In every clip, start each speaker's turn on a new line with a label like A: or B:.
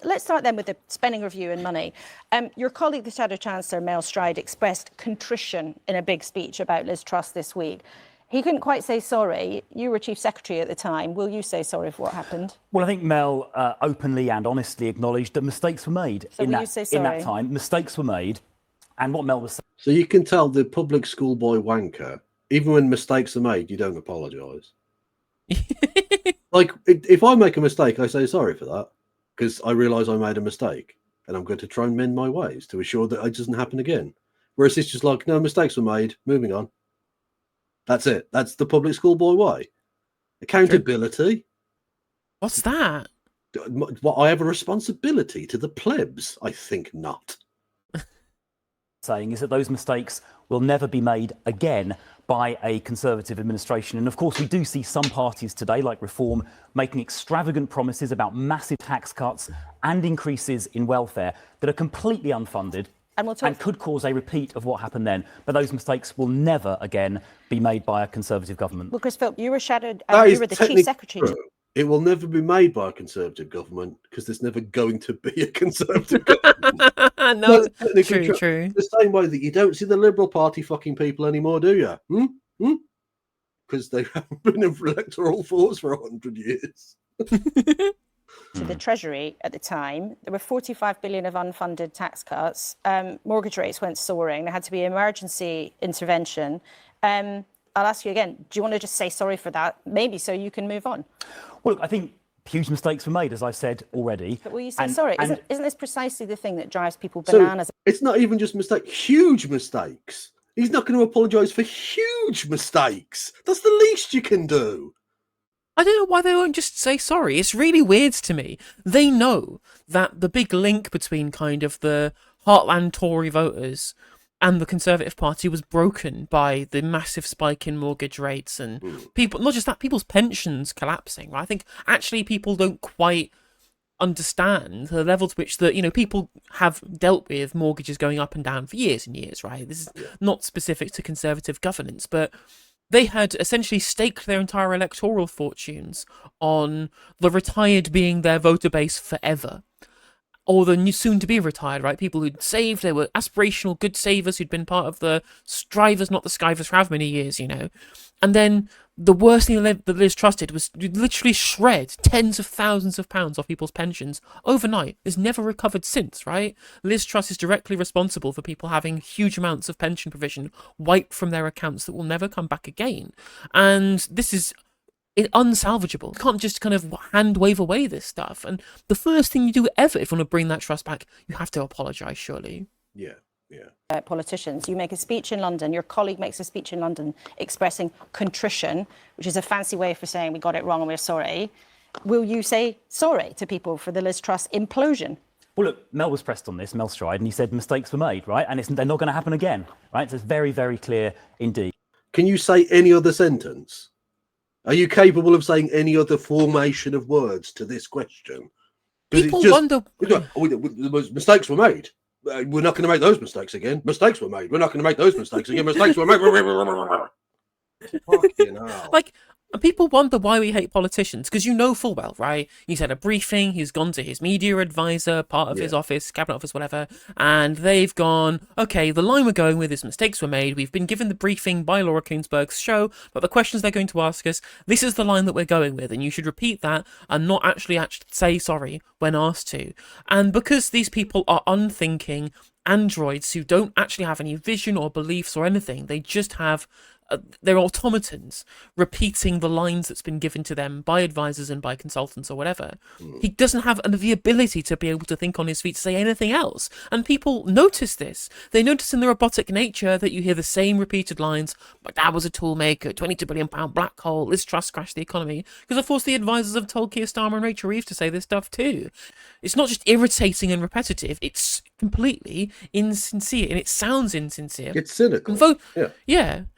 A: Let's start then with the spending review and money. Your colleague, the Shadow Chancellor, Mel Stride, expressed contrition in a big speech about Liz Truss this week. He couldn't quite say sorry. You were Chief Secretary at the time. Will you say sorry for what happened?
B: Well, I think Mel openly and honestly acknowledged that mistakes were made in that time. Mistakes were made. And what Mel was saying...
C: So you can tell the public schoolboy wanker, even when mistakes are made, you don't apologise. Like, if I make a mistake, I say sorry for that, because I realise I made a mistake, and I'm going to try and mend my ways to assure that it doesn't happen again. Whereas it's just like, no, mistakes were made, moving on. That's it. That's the public schoolboy way. Accountability.
D: What's that?
C: What, I have a responsibility to the plebs? I think not.
B: Saying is that those mistakes will never be made again by a Conservative administration. And of course, we do see some parties today, like Reform, making extravagant promises about massive tax cuts and increases in welfare that are completely unfunded and could cause a repeat of what happened then. But those mistakes will never again be made by a Conservative government.
A: Well, Chris Philp, you were you were the Chief Secretary.
C: True. It will never be made by a Conservative government because there's never going to be a Conservative government.
D: No, true.
C: The same way that you don't see the Liberal Party fucking people anymore, do you? Because they haven't been in electoral force for 100 years.
A: To the Treasury at the time, there were 45 billion of unfunded tax cuts. Mortgage rates went soaring. There had to be emergency intervention. I'll ask you again, do you want to just say sorry for that? Maybe so you can move on.
B: Well, look, I think huge mistakes were made, as I said already.
A: But will you say sorry? Isn't this precisely the thing that drives people bananas?
C: So it's not even just mistakes, huge mistakes. He's not going to apologise for huge mistakes. That's the least you can do.
D: I don't know why they won't just say sorry. It's really weird to me. They know that the big link between kind of the heartland Tory voters and the Conservative Party was broken by the massive spike in mortgage rates and people, not just that, people's pensions collapsing. Right? I think actually people don't quite understand the level to which people have dealt with mortgages going up and down for years and years, right? This is not specific to Conservative governance, but they had essentially staked their entire electoral fortunes on the retired being their voter base forever. Or the soon-to-be retired, right? People who'd saved, they were aspirational good savers who'd been part of the strivers, not the skivers, for how many years, And then the worst thing that Liz Truss did was literally shred tens of thousands of pounds off people's pensions overnight. It's never recovered since, right? Liz Truss is directly responsible for people having huge amounts of pension provision wiped from their accounts that will never come back again. And this is unsalvageable. You can't just kind of hand wave away this stuff. And the first thing you do ever, if you want to bring that trust back, you have to apologise, surely.
C: Yeah.
A: Politicians, you make a speech in London, your colleague makes a speech in London expressing contrition, which is a fancy way for saying we got it wrong and we're sorry. Will you say sorry to people for the Liz Truss implosion?
B: Well, look, Mel was pressed on this, Mel Stride, and he said mistakes were made, right? And they're not going to happen again, right? So it's very, very clear indeed.
C: Can you say any other sentence? Are you capable of saying any other formation of words to this question?
D: People wonder...
C: Mistakes were made. We're not going to make those mistakes again. Mistakes were made. We're not going to make those mistakes again. Mistakes were made. Fucking hell.
D: Like, people wonder why we hate politicians, because full well, right? He's had a briefing, he's gone to his media advisor, part of his office, cabinet office, whatever, and they've gone, okay, the line we're going with is mistakes were made. We've been given the briefing by Laura Koonsberg's show, but the questions they're going to ask us, this is the line that we're going with, and you should repeat that and not actually say sorry when asked to. And because these people are unthinking androids who don't actually have any vision or beliefs or anything, they just have... they're automatons repeating the lines that's been given to them by advisors and by consultants or whatever. He doesn't have the ability to be able to think on his feet to say anything else. And people notice this. They notice in the robotic nature that you hear the same repeated lines. My dad was a tool maker, £22 billion black hole, Liz Truss crashed the economy. Because of course the advisors have told Keir Starmer and Rachel Reeves to say this stuff too. It's not just irritating and repetitive, it's completely insincere, and it sounds insincere.
C: It's cynical.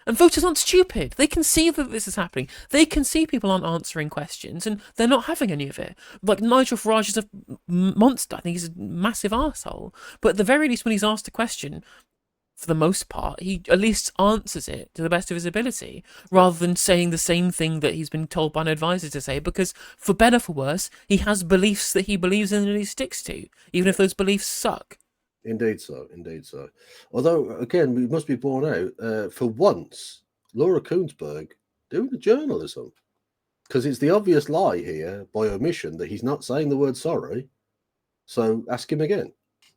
D: And voters aren't stupid. They can see that this is happening. They can see people aren't answering questions, and they're not having any of it. Like, Nigel Farage is a monster. I think he's a massive arsehole. But at the very least, when he's asked a question, for the most part, he at least answers it to the best of his ability, rather than saying the same thing that he's been told by an advisor to say, because for better for worse, he has beliefs that he believes in and he sticks to, even if those beliefs suck.
C: Indeed so, indeed so. Although, again, we must be borne out, for once, Laura Koonsberg doing the journalism. Because it's the obvious lie here, by omission, that he's not saying the word sorry. So ask him again.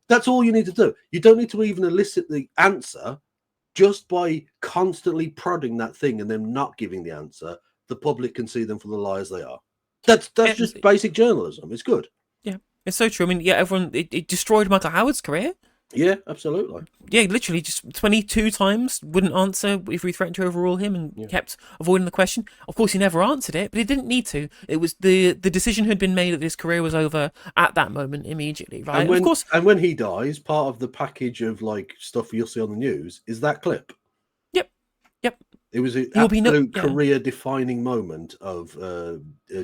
C: That's all you need to do. You don't need to even elicit the answer. Just by constantly prodding that thing and then not giving the answer, the public can see them for the liars they are. That's just basic journalism. It's good.
D: Yeah, it's so true. I mean, yeah, everyone, it destroyed Michael Howard's career.
C: Yeah, absolutely.
D: Yeah, literally just 22 times wouldn't answer if we threatened to overrule him, and kept avoiding the question. Of course, he never answered it, but he didn't need to. It was the decision had been made that his career was over at that moment immediately, right?
C: And when,
D: of course,
C: and when he dies, part of the package of like stuff you'll see on the news is that clip.
D: Yep.
C: It was an absolute career-defining moment of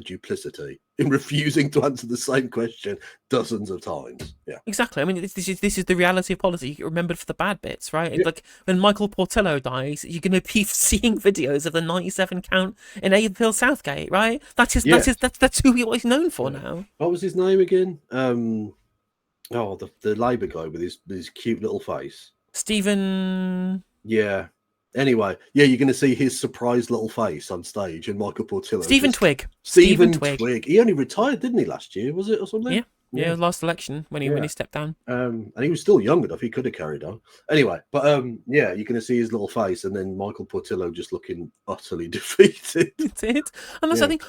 C: duplicity in refusing to answer the same question dozens of times. Yeah,
D: exactly. I mean, this is the reality of politics. You get remembered for the bad bits, right? Yeah. Like when Michael Portillo dies, you're going to be seeing videos of the 97 count in Avonville Southgate, right? That's who he's known for now.
C: What was his name again? The Labour guy with his cute little face.
D: Stephen.
C: Yeah. Anyway, yeah, you're going to see his surprised little face on stage, and Michael Portillo.
D: Stephen Twigg.
C: Stephen Twigg. He only retired, didn't he, last year? Was it or something?
D: Yeah, last election when he stepped down.
C: And he was still young enough; he could have carried on. Anyway, but you're going to see his little face, and then Michael Portillo just looking utterly defeated.
D: That's it. And that's, I think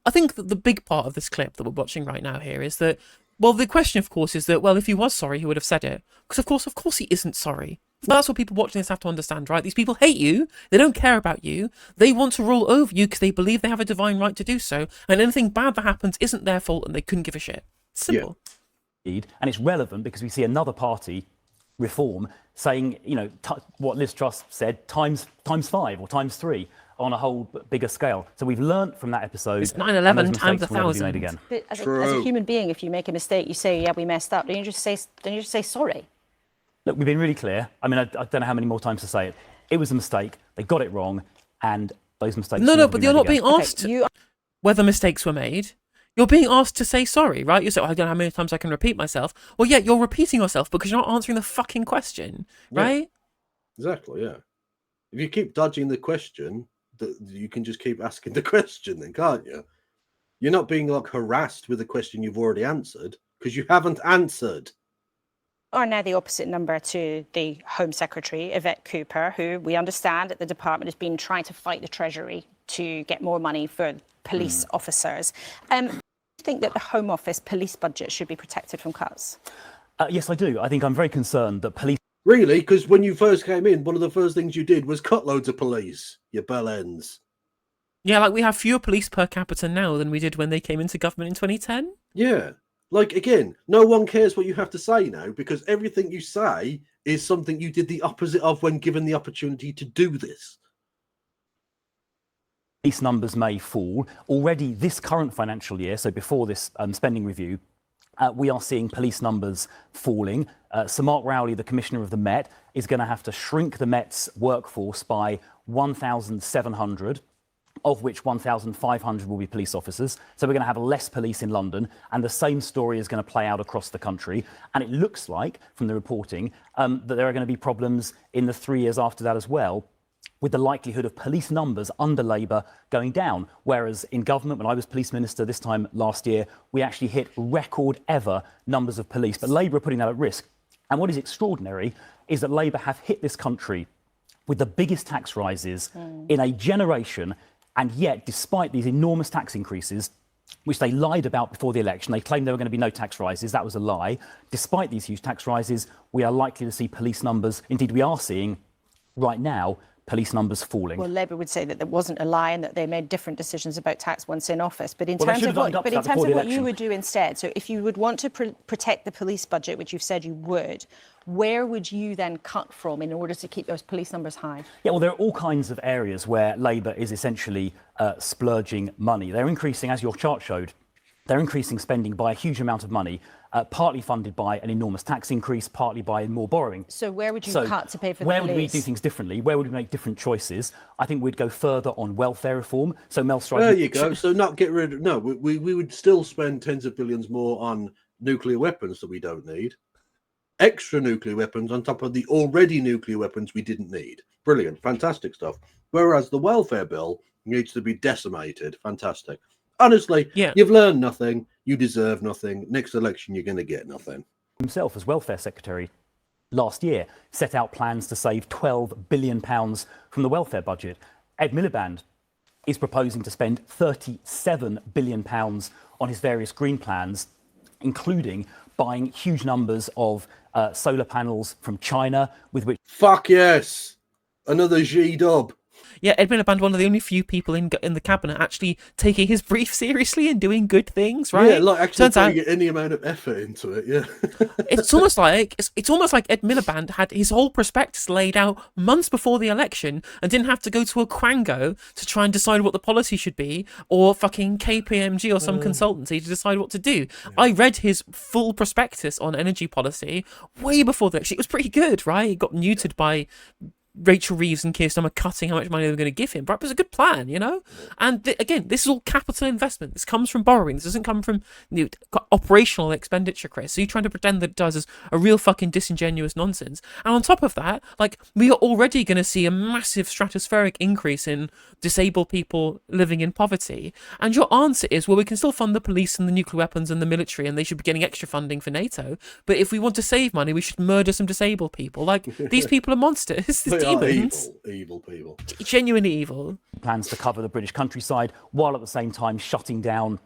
D: I think that the big part of this clip that we're watching right now here is that, well, the question, of course, is that, well, if he was sorry, he would have said it, because of course, he isn't sorry. That's what people watching this have to understand, right? These people hate you. They don't care about you. They want to rule over you because they believe they have a divine right to do so. And anything bad that happens isn't their fault, and they couldn't give a shit. Simple.
B: Yeah. And it's relevant because we see another party, Reform, saying, what Liz Truss said times 5 or times 3 on a whole bigger scale. So we've learnt from that episode.
D: It's 9/11 times 1,000.
B: Again.
A: But as a human being, if you make a mistake, you say, "Yeah, we messed up." Don't you just say sorry?
B: Look, we've been really clear. I mean, I don't know how many more times to say it. It was a mistake. They got it wrong, and those mistakes.
D: No, but you're not being asked whether mistakes were made. You're being asked to say sorry, right? You say, I don't know how many times I can repeat myself. Well, yeah, you're repeating yourself because you're not answering the fucking question, right?
C: Yeah. Exactly, yeah. If you keep dodging the question, you can just keep asking the question then, can't you? You're not being harassed with a question you've already answered because you haven't answered.
A: Are now the opposite number to the Home Secretary, Yvette Cooper, who we understand that the department has been trying to fight the Treasury to get more money for police officers. Do you think that the Home Office police budget should be protected from cuts?
B: Yes, I do. I think I'm very concerned that police...
C: Really? Because when you first came in, one of the first things you did was cut loads of police, you bell ends.
D: Yeah, we have fewer police per capita now than we did when they came into government in 2010.
C: Yeah. Again, no one cares what you have to say now because everything you say is something you did the opposite of when given the opportunity to do this.
B: Police numbers may fall. Already this current financial year, so before this spending review, we are seeing police numbers falling. Sir Mark Rowley, the Commissioner of the Met, is going to have to shrink the Met's workforce by 1,700. Of which 1,500 will be police officers. So we're going to have less police in London, and the same story is going to play out across the country. And it looks like, from the reporting, that there are going to be problems in the 3 years after that as well, with the likelihood of police numbers under Labour going down. Whereas in government, when I was police minister this time last year, we actually hit record ever numbers of police. But Labour are putting that at risk. And what is extraordinary is that Labour have hit this country with the biggest tax rises in a generation. And yet, despite these enormous tax increases, which they lied about before the election, they claimed there were going to be no tax rises. That was a lie. Despite these huge tax rises, we are likely to see police numbers. Indeed, we are seeing right now police numbers falling.
A: Well, Labour would say that there wasn't a lie and that they made different decisions about tax once in office. But in terms of what you would do instead, so if you would want to protect the police budget, which you've said you would, where would you then cut from in order to keep those police numbers high?
B: Yeah, well, there are all kinds of areas where Labour is essentially splurging money. They're increasing, as your chart showed, they're increasing spending by a huge amount of money partly funded by an enormous tax increase, partly by more borrowing.
A: So where would you cut to pay for the
B: where
A: police?
B: would we do things differently? Where would we make different choices? I think we'd go further on welfare reform. So Mel Stride,
C: there you go. So not get rid of we would still spend tens of billions more on nuclear weapons that we don't need. Extra nuclear weapons on top of the already nuclear weapons we didn't need. Brilliant, fantastic stuff. Whereas the welfare bill needs to be decimated. Fantastic. Honestly, you've learned nothing. You deserve nothing. Next election, you're going to get nothing.
B: Himself, as welfare secretary last year, set out plans to save £12 billion from the welfare budget. Ed Miliband is proposing to spend £37 billion on his various green plans, including buying huge numbers of solar panels from China, with which...
C: Fuck yes! Another G-dub.
D: Yeah, Ed Miliband, one of the only few people in the cabinet actually taking his brief seriously and doing good things, right?
C: Yeah, like actually putting any amount of effort into it. Yeah,
D: it's almost like Ed Miliband had his whole prospectus laid out months before the election and didn't have to go to a quango to try and decide what the policy should be, or fucking KPMG or some consultancy to decide what to do. Yeah. I read his full prospectus on energy policy way before the election. It was pretty good, right? It got neutered by Rachel Reeves and Keir Starmer cutting how much money they were going to give him, but it was a good plan, you know? And again, this is all capital investment. This comes from borrowing. This doesn't come from operational expenditure, Chris. So you're trying to pretend that it does as a real fucking disingenuous nonsense. And on top of that, like, we are already going to see a massive stratospheric increase in disabled people living in poverty. And your answer is, well, we can still fund the police and the nuclear weapons and the military, and they should be getting extra funding for NATO. But if we want to save money, we should murder some disabled people. Like, these people are monsters.
C: Evil people.
D: Genuinely evil.
B: Plans to cover the British countryside while at the same time shutting down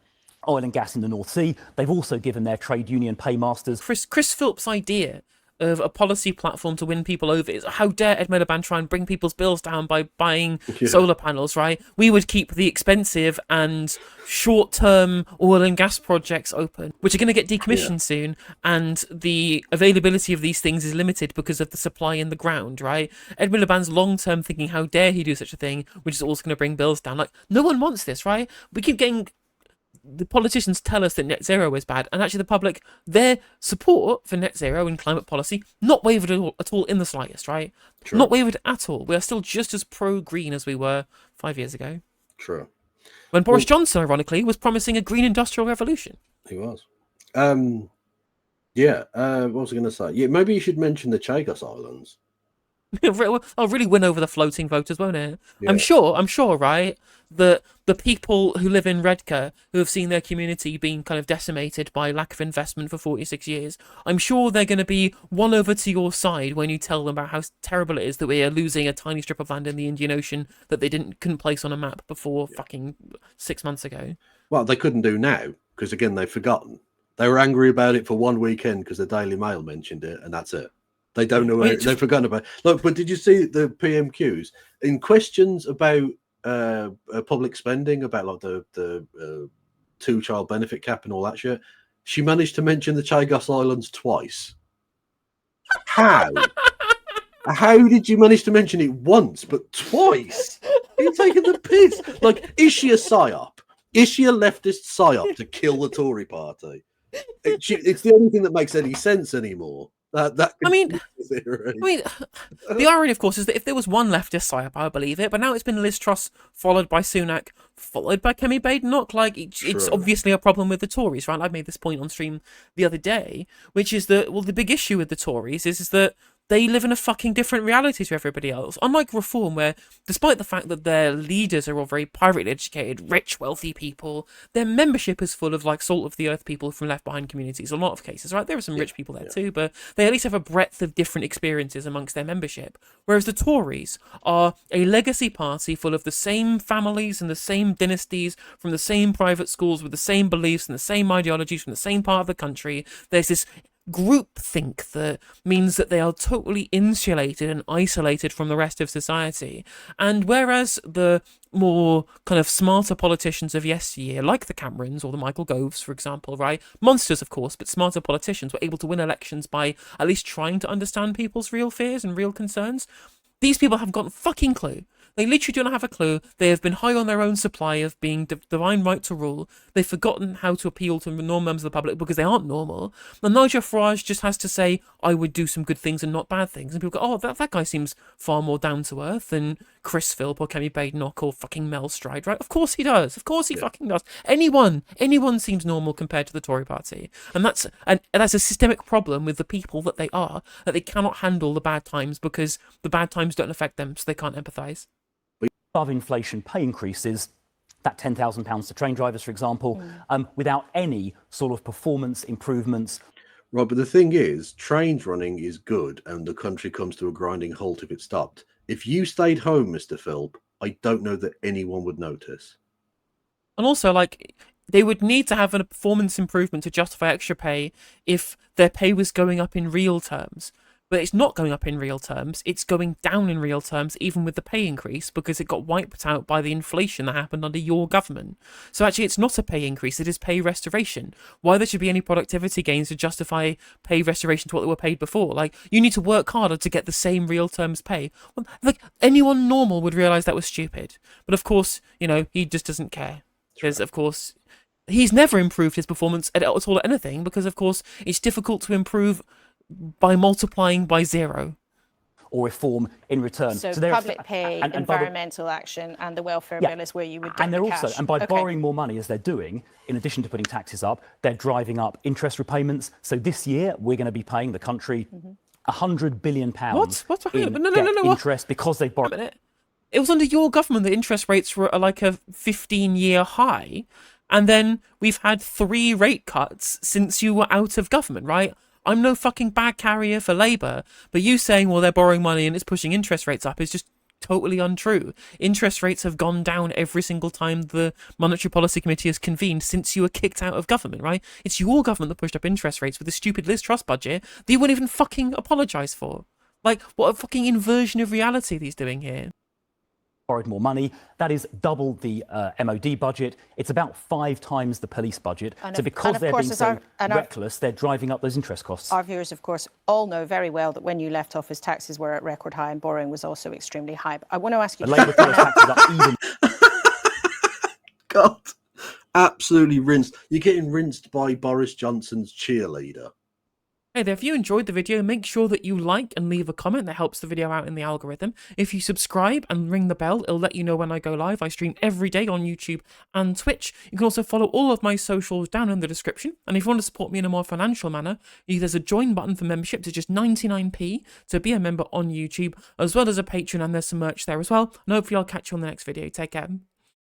B: oil and gas in the North Sea. They've also given their trade union paymasters...
D: Chris Philp's idea of a policy platform to win people over is, how dare Ed Miliband try and bring people's bills down by buying solar panels, right? We would keep the expensive and short-term oil and gas projects open, which are going to get decommissioned soon, and the availability of these things is limited because of the supply in the ground, right? Ed Miliband's long-term thinking, how dare he do such a thing, which is also going to bring bills down. Like, no one wants this, right? We keep getting... The politicians tell us that net zero is bad, and actually the public, their support for net zero and climate policy, not wavered at all in the slightest, right? True. Not wavered at all. We are still just as pro-green as we were 5 years ago.
C: True.
D: When Boris Johnson, ironically, was promising a green industrial revolution.
C: He was. What was I going to say? Yeah, maybe you should mention the Chagos Islands.
D: I'll really win over the floating voters, won't it? Yeah. I'm sure, right, that the people who live in Redcar, who have seen their community being kind of decimated by lack of investment for 46 years, I'm sure they're going to be won over to your side when you tell them about how terrible it is that we are losing a tiny strip of land in the Indian Ocean that they couldn't place on a map before fucking 6 months ago.
C: Well, they couldn't do now, because again, they've forgotten. They were angry about it for one weekend because the Daily Mail mentioned it, and that's it. They don't know. They've forgotten about it. Look, but did you see the PMQs in questions about public spending, about like the 2-child benefit cap and all that shit? She managed to mention the Chagos Islands twice. How? How did you manage to mention it once but twice? You're taking the piss. Like, is she a psyop? Is she a leftist psyop to kill the Tory party? It's the only thing that makes any sense anymore. The
D: irony, of course, is that if there was one leftist psyop, I would believe it. But now it's been Liz Truss, followed by Sunak, followed by Kemi Badenoch. Like, it's obviously a problem with the Tories, right? I made this point on stream the other day, which is that, well, the big issue with the Tories is that they live in a fucking different reality to everybody else. Unlike Reform, where, despite the fact that their leaders are all very privately educated, rich, wealthy people, their membership is full of, like, salt-of-the-earth people from left-behind communities, a lot of cases, right? There are some rich people there too, but they at least have a breadth of different experiences amongst their membership. Whereas the Tories are a legacy party full of the same families and the same dynasties, from the same private schools, with the same beliefs and the same ideologies, from the same part of the country. There's this groupthink that means that they are totally insulated and isolated from the rest of society. And whereas the more kind of smarter politicians of yesteryear, like the Camerons or the Michael Goves, for example, right? Monsters, of course, but smarter politicians were able to win elections by at least trying to understand people's real fears and real concerns. These people haven't got a fucking clue. They literally do not have a clue. They have been high on their own supply of being divine right to rule. They've forgotten how to appeal to normal members of the public because they aren't normal. And Nigel Farage just has to say, I would do some good things and not bad things. And people go, oh, that guy seems far more down to earth than Chris Philp or Kemi Badenoch or fucking Mel Stride, right? Of course he does. Of course he fucking does. Anyone seems normal compared to the Tory party. And that's a systemic problem with the people that they are, that they cannot handle the bad times because the bad times don't affect them, so they can't empathise.
B: Above inflation pay increases, that £10,000 to train drivers, for example, without any sort of performance improvements.
C: Right, but the thing is, trains running is good and the country comes to a grinding halt if it stopped. If you stayed home, Mr. Philp, I don't know that anyone would notice.
D: And also, like, they would need to have a performance improvement to justify extra pay if their pay was going up in real terms. But it's not going up in real terms, it's going down in real terms even with the pay increase because it got wiped out by the inflation that happened under your government. So actually it's not a pay increase, it is pay restoration. Why there should be any productivity gains to justify pay restoration to what they were paid before? Like, you need to work harder to get the same real terms pay. Well, like, anyone normal would realise that was stupid. But of course, you know, he just doesn't care. Because, of course, he's never improved his performance at all at anything because, of course, it's difficult to improve by multiplying by 0.
B: Or reform in return.
A: So public pay, environmental action, and the welfare bill is where you would get
B: and they're
A: the
B: also,
A: cash.
B: and by borrowing more money as they're doing, in addition to putting taxes up, they're driving up interest repayments. So this year we're going to be paying the country £100 billion in interest because they borrowed.
D: It was under your government that interest rates were like a 15-year high, and then we've had 3 rate cuts since you were out of government, right? I'm no fucking bag carrier for Labour, but you saying, well, they're borrowing money and it's pushing interest rates up is just totally untrue. Interest rates have gone down every single time the Monetary Policy Committee has convened since you were kicked out of government, right? It's your government that pushed up interest rates with the stupid Liz Truss budget that you wouldn't even fucking apologise for. Like, what a fucking inversion of reality he's doing here.
B: Borrowed more money. That is double the MOD budget. It's about 5 times the police budget. So because they're being so reckless, they're driving up those interest costs.
A: Our viewers, of course, all know very well that when you left office, taxes were at record high and borrowing was also extremely high. But I want to ask you...
B: Labour taxes up even...
C: God, absolutely rinsed. You're getting rinsed by Boris Johnson's cheerleader.
D: Hey there, if you enjoyed the video, make sure that you like and leave a comment. That helps the video out in the algorithm. If you subscribe and ring the bell, it'll let you know when I go live. I stream every day on YouTube and Twitch. You can also follow all of my socials down in the description. And if you want to support me in a more financial manner, there's a join button for membership to just 99p to be a member on YouTube, as well as a Patreon, and there's some merch there as well. And hopefully I'll catch you on the next video. Take care.